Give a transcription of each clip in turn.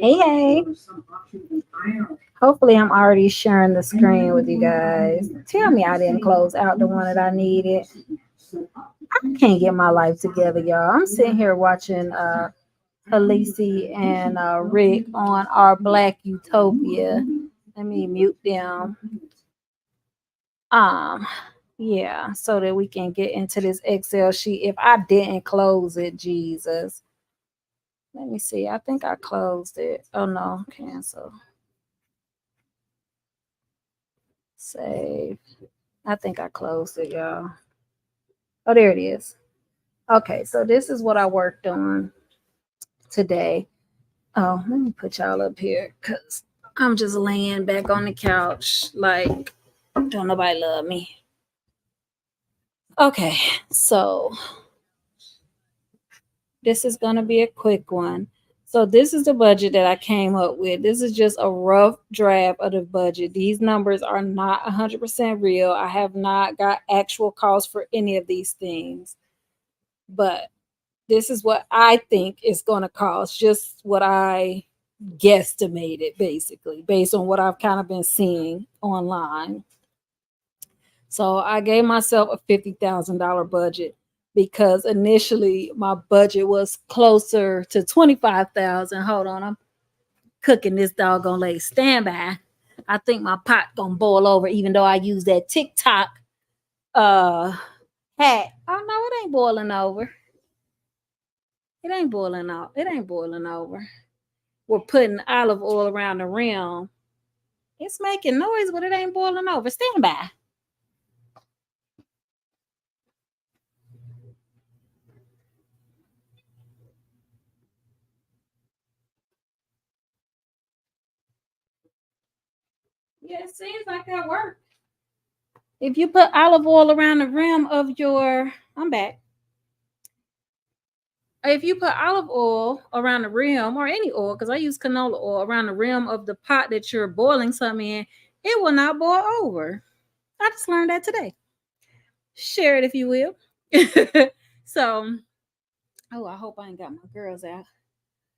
Hey, hey. Hopefully, I'm already sharing the screen with you guys. Tell me I didn't close out the one that I needed. I can't get my life together, y'all. I'm sitting here watching Khaleesi and Rick on our Black Utopia. Let me mute them. Um, yeah, so that we can get into this Excel sheet. If I didn't close it, Jesus. Let me see. I think I closed it. Oh no, cancel. Save. I think I closed it, y'all. Oh, there it is. Okay, so this is what I worked on today. Oh, let me put y'all up here because I'm just laying back on the couch like don't nobody love me. Okay, so this is gonna be a quick one. So this is the budget that I came up with. This is just a rough draft of the budget. These numbers are not 100% real. I have not got actual costs for any of these things. But this is what I think is going to cost, just what I guesstimated basically based on what I've kind of been seeing online. So I gave myself a $50,000 budget because initially my budget was closer to 25,000. Hold on, I'm cooking this doggone late. Stand by. I think my pot gonna boil over, even though I use that TikTok uh hat. Oh no, it ain't boiling over. It ain't boiling out. It ain't boiling over. We're putting olive oil around the rim. It's making noise, but it ain't boiling over. Stand by. Yeah, it seems like that worked. If you put olive oil around the rim of your, I'm back. If you put olive oil around the rim or any oil, because I use canola oil around the rim of the pot that you're boiling something in, it will not boil over. I just learned that today. Share it if you will. So, oh, I hope I ain't got my girls out.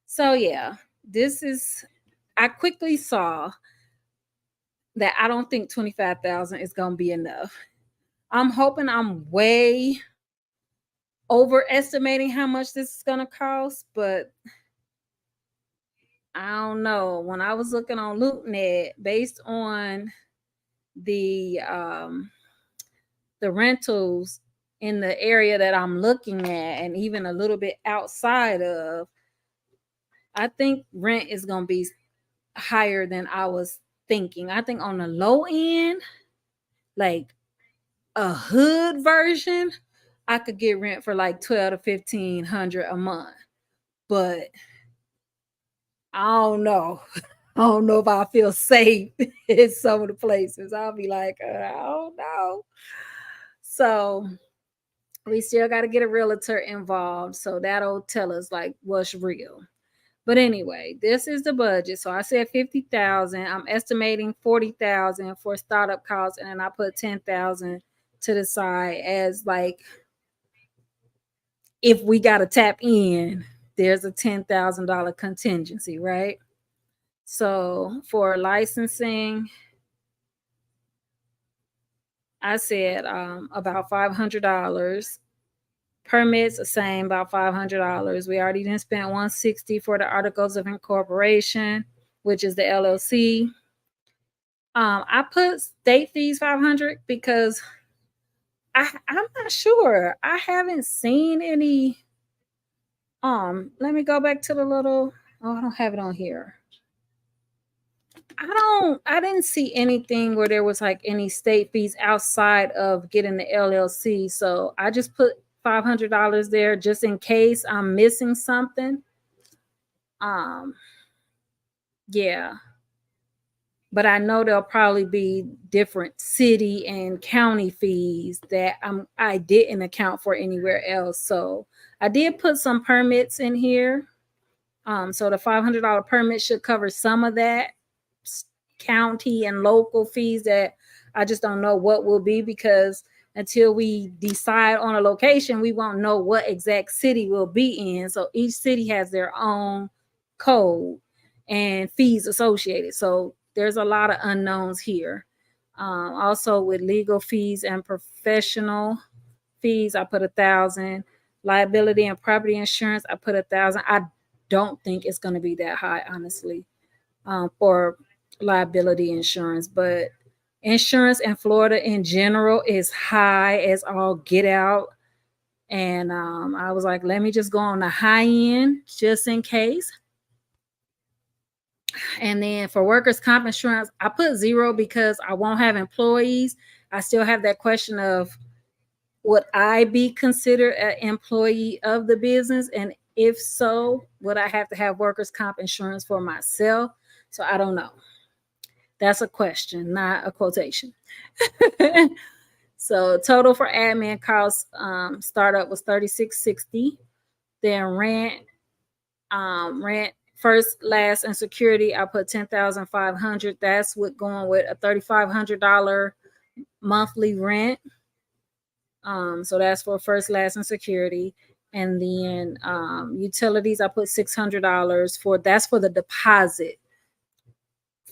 So yeah, this is. I quickly saw that I don't think 25,000 is gonna be enough. I'm hoping I'm way overestimating how much this is gonna cost, but I don't know. When I was looking on LootNet, based on the um the rentals in the area that I'm looking at, and even a little bit outside of, I think rent is gonna be higher than I was thinking. I think on the low end, like a hood version, I could get rent for like 12 to 1,500 a month. But I don't know. I don't know if I feel safe in some of the places. I'll be like, I don't know. So we still got to get a realtor involved. So that'll tell us like what's real. But anyway, this is the budget. So I said 50,000. I'm estimating 40,000 for startup costs, and then I put 10,000 to the side as like if we got to tap in, there's a $10,000 contingency, right? So for licensing, I said about $500. Permits the same, about $500. We already didn't spend 160 for the articles of incorporation, which is the LLC. I put state fees 500 because I'm not sure. I haven't seen any. Let me go back to the little. Oh, I don't have it on here. I didn't see anything where there was like any state fees outside of getting the LLC. So I just put $500 there just in case I'm missing something. Um, yeah. But I know there'll probably be different city and county fees that I didn't account for anywhere else. So I did put some permits in here. So the $500 permit should cover some of that county and local fees that I just don't know what will be, because until we decide on a location, we won't know what exact city we'll be in. So each city has their own code. and fees associated. So there's a lot of unknowns here. Also with legal fees and professional fees, I put 1,000. Liability and property insurance, I put 1,000. I don't think it's going to be that high, honestly, for liability insurance. But insurance in Florida in general is high as all get out. And I was like, let me just go on the high end just in case. And then for workers' comp insurance, I put 0 because I won't have employees. I still have that question of, would I be considered an employee of the business? And if so, would I have to have workers' comp insurance for myself? So I don't know. That's a question, not a quotation. So total for admin costs, startup was $36.60. Then rent, first, last, and security, I put $10,500. That's what going with a $3,500 monthly rent. So that's for first, last, and security. And then utilities, I put $600 for. That's for the deposit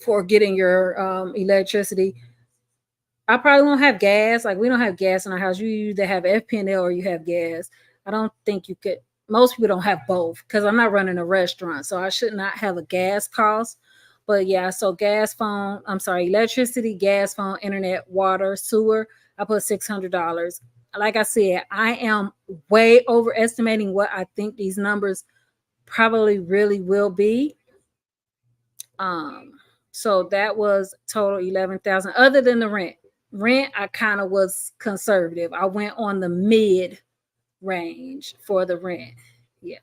for getting your electricity. I probably won't have gas. Like, we don't have gas in our house. You either have FPNL or you have gas. I don't think you could. Most people don't have both because I'm not running a restaurant, so I should not have a gas cost. But yeah, so electricity, gas, phone, internet, water, sewer, I put $600. Like I said, I am way overestimating what I think these numbers probably really will be. So that was total 11,000. Other than the rent, I kind of was conservative. I went on the mid range for the rent. Yeah.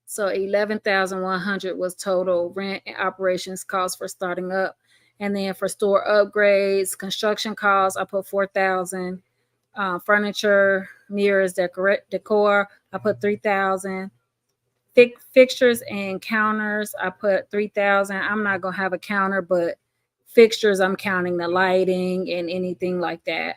So 11,100 was total rent and operations costs for starting up. And then for store upgrades, construction costs, I put 4,000. Furniture, mirrors, decor, I put 3,000. Fixtures and counters, I put 3,000. I'm not gonna have a counter, but fixtures, I'm counting the lighting and anything like that.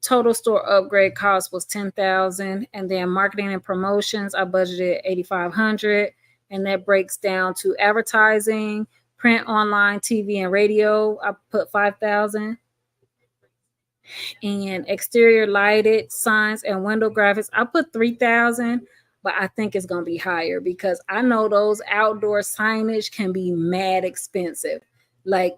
Total store upgrade cost was 10,000, and then marketing and promotions, I budgeted 8,500, and that breaks down to advertising, print, online, TV, and radio. I put 5,000. And exterior lighted signs and window graphics, I put 3,000, but I think it's gonna be higher because I know those outdoor signage can be mad expensive, like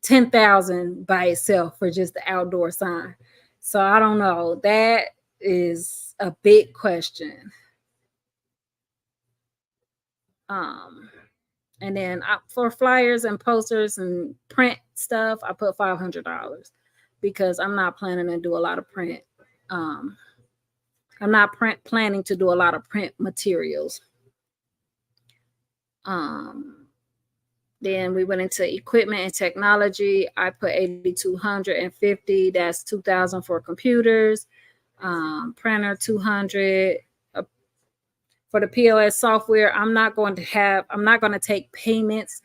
10,000 by itself for just the outdoor sign. So I don't know. That is a big question. And then for flyers and posters and print stuff, I put $500 because I'm not planning to do a lot of print. I'm not planning to do a lot of print materials. Then we went into equipment and technology. I put 8,250. That's 2,000 for computers. Printer 200. For the POS software, I'm not going to take payments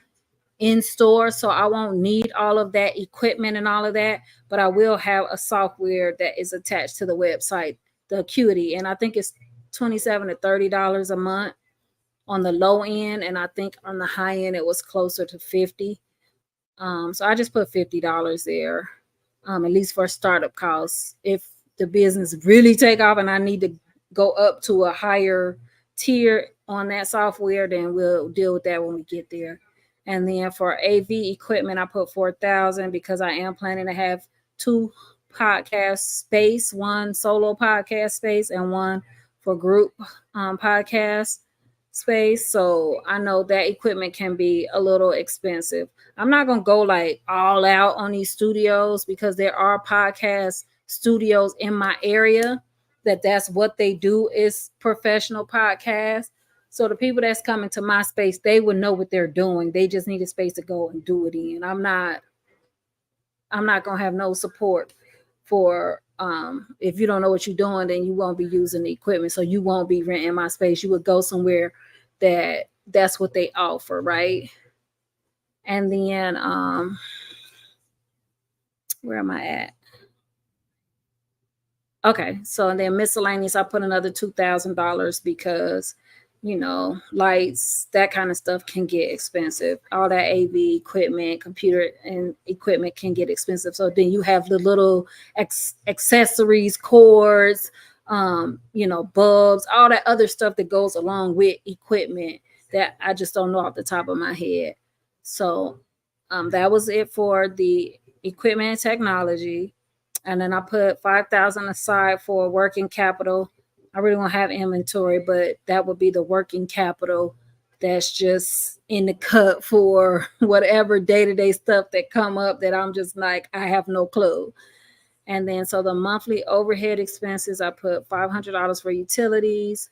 in store, so I won't need all of that equipment and all of that, but I will have a software that is attached to the website, the Acuity, and I think it's $27 to $30 a month on the low end, and I think on the high end it was closer to 50. So I just put $50 there, at least for startup costs. If the business really take off and I need to go up to a higher tier on that software, then we'll deal with that when we get there. And then for AV equipment, I put 4,000 because I am planning to have 2 podcast space, 1 solo podcast space and 1 for group podcast space. So I know that equipment can be a little expensive. I'm not going to go like all out on these studios because there are podcast studios in my area that's what they do is professional podcasts. So the people that's coming to my space, they would know what they're doing. They just need a space to go and do it in. I'm not gonna have no support for if you don't know what you're doing, then you won't be using the equipment. So you won't be renting my space. You would go somewhere that's what they offer, right? And then where am I at? Okay, so then miscellaneous, I put another $2,000 because, lights, that kind of stuff can get expensive. All that AV equipment, computer and equipment can get expensive. So then you have the little accessories, cords, bulbs, all that other stuff that goes along with equipment that I just don't know off the top of my head. So that was it for the equipment and technology. And then I put 5,000 aside for working capital. I really won't have inventory, but that would be the working capital that's just in the cut for whatever day-to-day stuff that come up that I'm just like, I have no clue. And then so the monthly overhead expenses, I put $500 for utilities,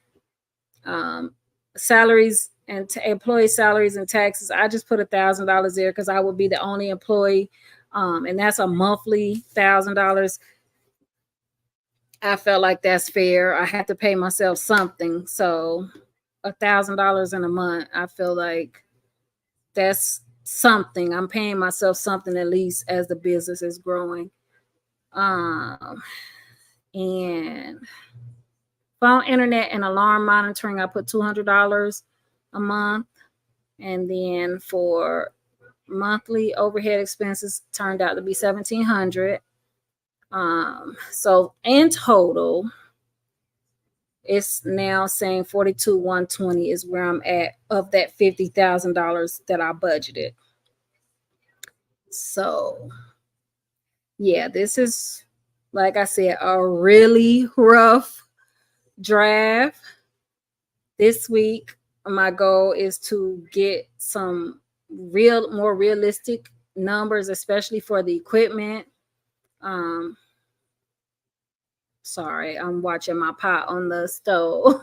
salaries and employee salaries and taxes. I just put $1,000 there because I would be the only employee, and that's a monthly $1,000. I felt like that's fair. I had to pay myself something, so $1,000 in a month. I feel like that's something. I'm paying myself something at least as the business is growing. And phone, internet, and alarm monitoring, I put $200 a month. And then for monthly overhead expenses, turned out to be $1,700. So in total, it's now saying 42,120 is where I'm at of that $50,000 that I budgeted. So yeah, this is, like I said, a really rough draft. This week, my goal is to get some more realistic numbers, especially for the equipment. Sorry, I'm watching my pot on the stove.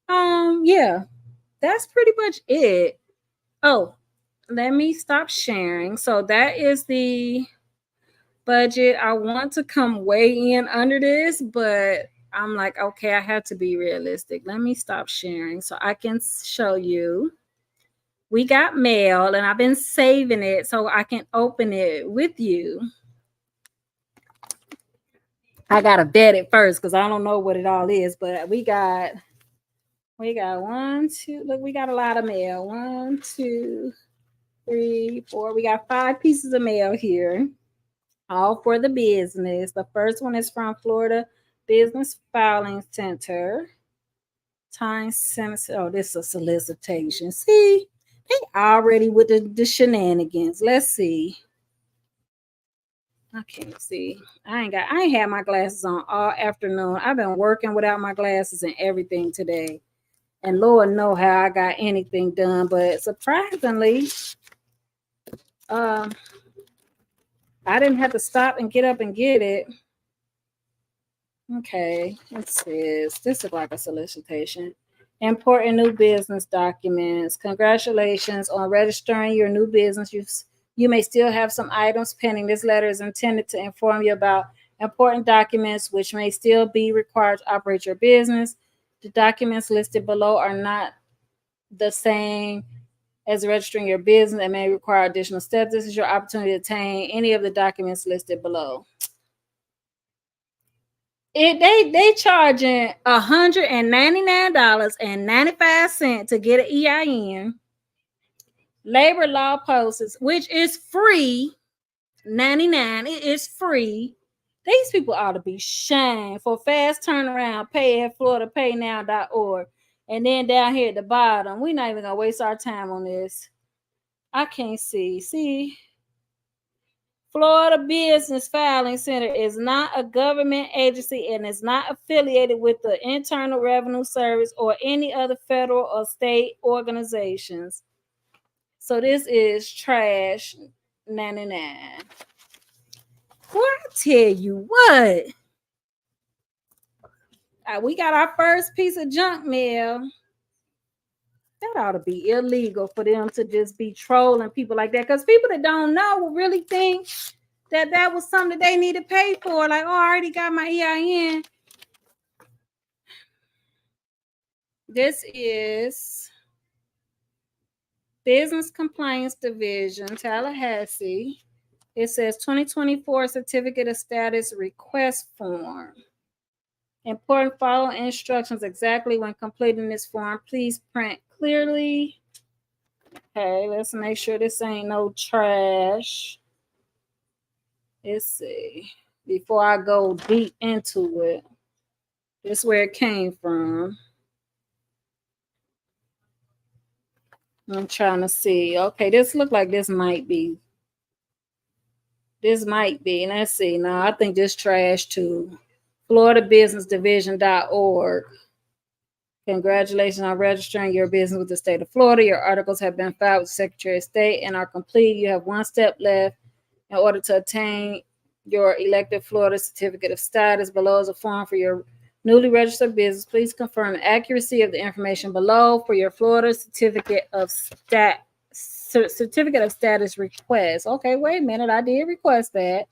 Yeah, that's pretty much it. Oh, let me stop sharing. So that is the budget. I want to come way in under this, but I'm like, okay, I have to be realistic. Let me stop sharing so I can show you. We got mail and I've been saving it so I can open it with you. I gotta vet it first because I don't know what it all is, but we got one, two, look, we got a lot of mail. 1, 2, 3, 4. We got 5 pieces of mail here, all for the business. The first one is from Florida Business Filing Center. Time Senator. Oh, this is a solicitation. See, they already with the shenanigans. Let's see. I can't see. I ain't had my glasses on all afternoon. I've been working without my glasses and everything today. And Lord know how I got anything done. But surprisingly, I didn't have to stop and get up and get it. Okay, it says this is like a solicitation. Important new business documents. Congratulations on registering your new business. You may still have some items pending. This letter is intended to inform you about important documents which may still be required to operate your business. The documents listed below are not the same as registering your business and may require additional steps. This is your opportunity to obtain any of the documents listed below. They charging $199.95 to get an EIN. Labor law posts, which is free, 99. It is free. These people ought to be shamed. For fast turnaround, pay at FloridaPayNow.org. And then down here at the bottom, we're not even gonna waste our time on this. I can't see. See, Florida Business Filing Center is not a government agency and is not affiliated with the Internal Revenue Service or any other federal or state organizations. So this is trash 99. Boy, I tell you what. We got our first piece of junk mail. That ought to be illegal for them to just be trolling people like that. Because people that don't know will really think that was something that they need to pay for. Like, oh, I already got my EIN. This is Business Compliance Division, Tallahassee. It says 2024 certificate of status request form. Important follow instructions exactly when completing this form. Please print clearly. Okay, let's make sure this ain't no trash. Let's see. Before I go deep into it, this is where it came from. I'm trying to see. Okay, this look like this might be. This might be. Let's see. No, I think this trash too. FloridaBusinessDivision.org. Congratulations on registering your business with the state of Florida. Your articles have been filed with the Secretary of State and are complete. You have one step left in order to obtain your elected Florida certificate of status. Below is a form for your newly registered business. Please confirm the accuracy of the information below for your Florida certificate of status request. Okay, wait a minute. I did request that.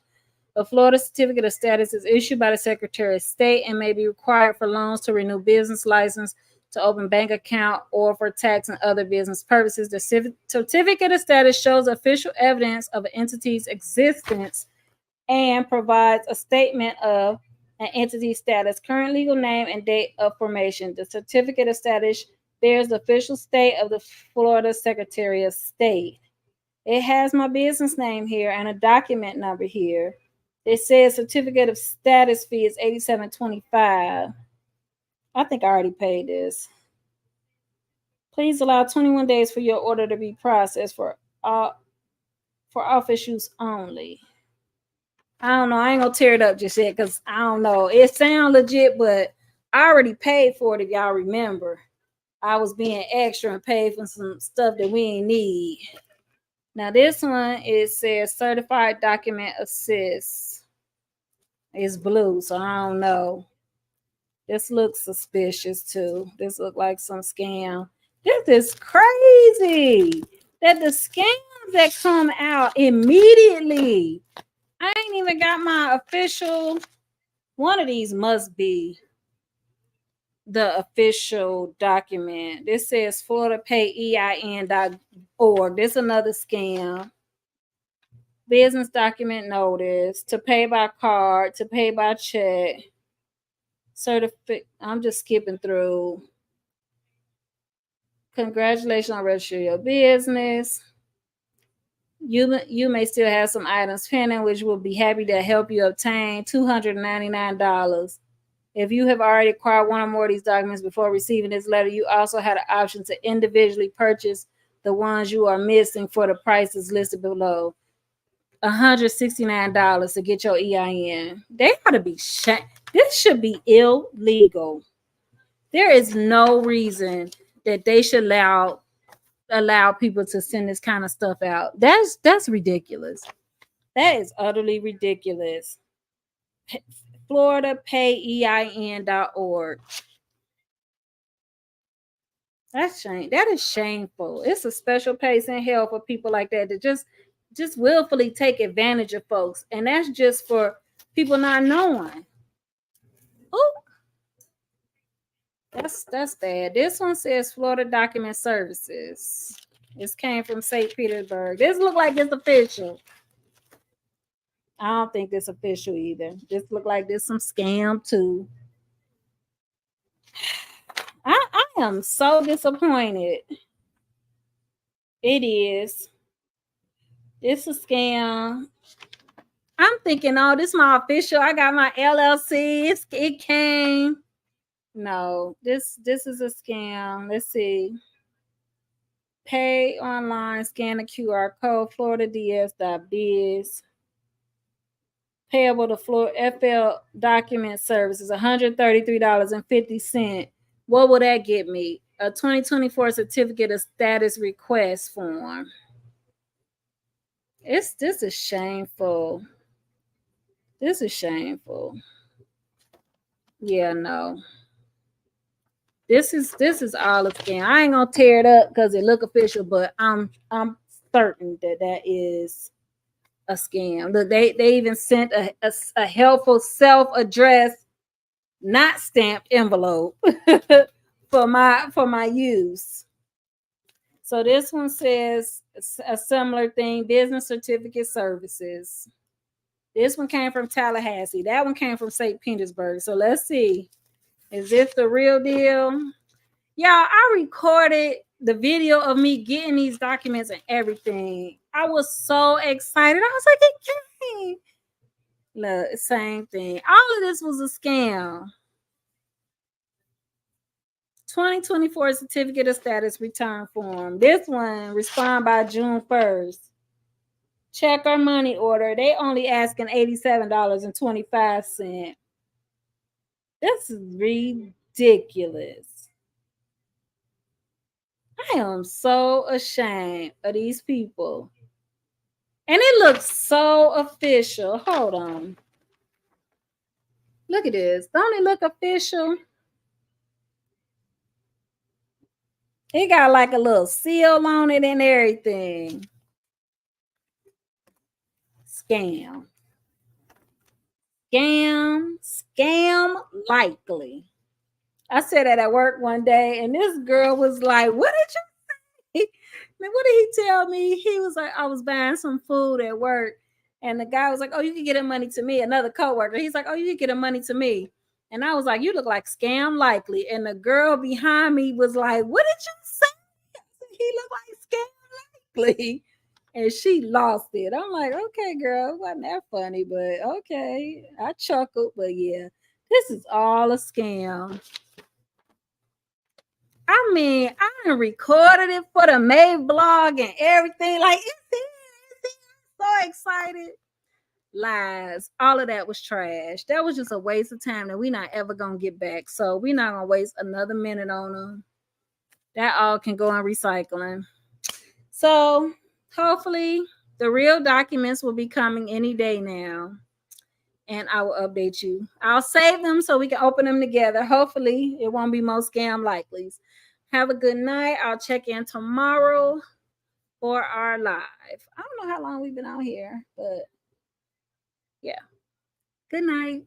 A Florida certificate of status is issued by the Secretary of State and may be required for loans, to renew business license, to open bank account, or for tax and other business purposes. The certificate of status shows official evidence of an entity's existence and provides a statement of an entity's status, current legal name, and date of formation. The certificate of status bears the official state of the Florida Secretary of State. It has my business name here and a document number here. It says certificate of status fee is $87.25. I think I already paid this. Please allow 21 days for your order to be processed for office use only. I don't know. I ain't gonna tear it up just yet because I don't know. It sounds legit, but I already paid for it. If y'all remember, I was being extra and paid for some stuff that we ain't need. Now this one, it says certified document assist. It's blue, so I don't know. This looks suspicious too. This look like some scam. This is crazy that the scams that come out immediately. I ain't even got my official. One of these must be the official document. This says FloridaPayEIN.org. This is another scam. Business document notice, to pay by card, to pay by check, certificate. I'm just skipping through. Congratulations on registering your business. You may still have some items pending, which will be happy to help you obtain $299. If you have already acquired one or more of these documents before receiving this letter, you also had an option to individually purchase the ones you are missing for the prices listed below. $169 to get your EIN. They ought to be this should be illegal. There is no reason that they should allow people to send this kind of stuff out. That's ridiculous. That is utterly ridiculous. FloridaPayEIN.org. That's shame. That is shameful. It's a special place in hell for people like that to just willfully take advantage of folks, and that's just for people not knowing. Oh, that's bad. This one says Florida Document Services. This came from St. Petersburg. This look like it's official. I don't think this official either. This look like this some scam too. I am so disappointed. It is. It's a scam. I'm thinking, oh, this is my official. I got my LLC. It came. No, this is a scam. Let's see. Pay online, scan the QR code, FloridaDS.biz. Payable to FL Document Services, $133.50. What will that get me? A 2024 certificate of status request form. This is shameful. This is shameful. Yeah, no. This is all a scam. I ain't gonna tear it up because it look official, but I'm certain that is a scam. They even sent a helpful self-addressed, not stamped envelope for my use. So this one says a similar thing, business certificate services. This one came from Tallahassee. That one came from St. Petersburg. So let's see. Is this the real deal? Y'all, I recorded the video of me getting these documents and everything. I was so excited. I was like, it came. Look, same thing. All of this was a scam. 2024 certificate of status return form. This one, respond by June 1st. Check our money order. They only asking $87.25. This is ridiculous. I am so ashamed of these people. And it looks so official. Hold on. Look at this. Don't it look official? It got like a little seal on it and everything. Scam. Scam likely. I said that at work one day, and this girl was like, what did you say? What did he tell me? He was like, I was buying some food at work, and the guy was like, oh, you can get the money to me. Another coworker, he's like, oh, you can get the money to me. And I was like, you look like scam likely. And the girl behind me was like, what did you say? He looked like scam likely. And she lost it. I'm like, okay, girl, it wasn't that funny, but okay. I chuckled, but yeah, this is all a scam. I mean, I recorded it for the May vlog and everything. Like, it's so excited. Lies. All of that was trash. That was just a waste of time that we're not ever gonna get back. So we're not gonna waste another minute on them. That all can go in recycling. So hopefully the real documents will be coming any day now. And I will update you. I'll save them so we can open them together. Hopefully it won't be most scam likelies. Have a good night. I'll check in tomorrow for our live. I don't know how long we've been out here, but yeah. Good night.